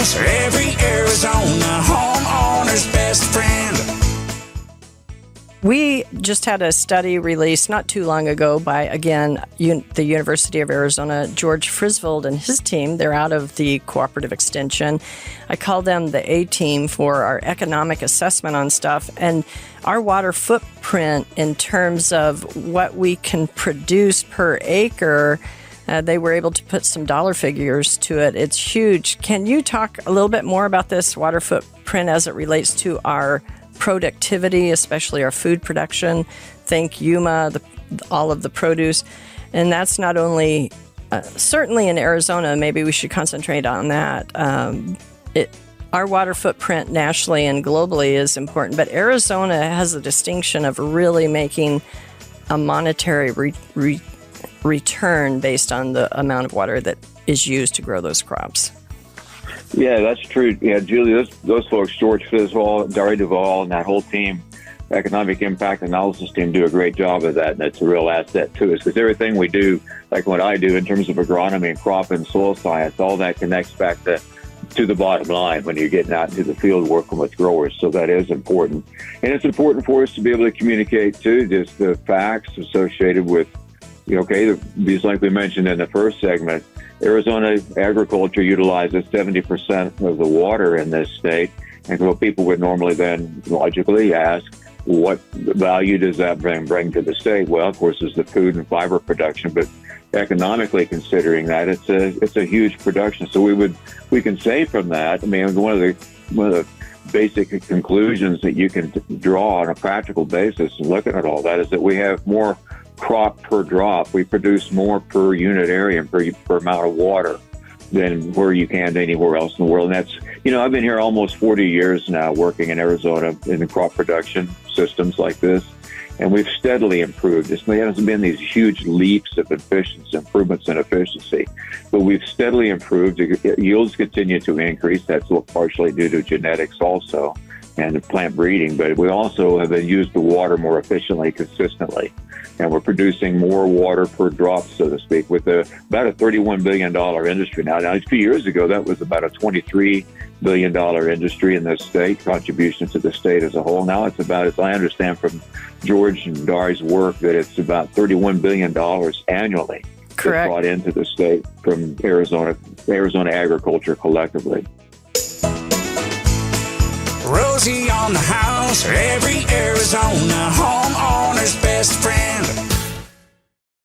house, every Arizona homeowner's best friend. We just had a study released not too long ago by, again, the University of Arizona, George Frisvold and his team. They're out of the Cooperative Extension. I call them the A-team for our economic assessment on stuff. And our water footprint in terms of what we can produce per acre, they were able to put some dollar figures to it. It's huge. Can you talk a little bit more about this water footprint as it relates to our productivity, especially our food production? Think Yuma, all of the produce. And that's not only, certainly in Arizona, maybe we should concentrate on that. Our water footprint nationally and globally is important, but Arizona has the distinction of really making a monetary return based on the amount of water that is used to grow those crops. Yeah, that's true. Yeah, Julie, those folks, George Frisvold, Dari Duvall, and that whole team, economic impact analysis team, do a great job of that, and it's a real asset to us because everything we do, like what I do in terms of agronomy and crop and soil science, all that connects back to the bottom line when you're getting out into the field working with growers. So that is important. And it's important for us to be able to communicate, too, just the facts associated with, because like we mentioned in the first segment, Arizona agriculture utilizes 70% of the water in this state. And so people would normally then logically ask, what value does that bring to the state? Well, of course, is the food and fiber production, but economically considering that, it's a huge production. So we can say from that, I mean, one of the basic conclusions that you can draw on a practical basis and looking at all that is that we have more crop per drop. We produce more per unit area and per amount of water than where you can anywhere else in the world. And that's, I've been here almost 40 years now working in Arizona in the crop production systems like this, and we've steadily improved. There hasn't been these huge leaps of efficiency, improvements in efficiency, but we've steadily improved. Yields continue to increase. That's partially due to genetics also and plant breeding, but we also have used the water more efficiently, consistently. And we're producing more water per drop, so to speak, with about a $31 billion industry now. Now, a few years ago, that was about a $23 billion industry in the state, contribution to the state as a whole. Now it's about, as I understand from George and Dari's work, that it's about $31 billion annually. Correct. Brought into the state from Arizona agriculture collectively. Rosie on the house, every Arizona homeowner's best friend.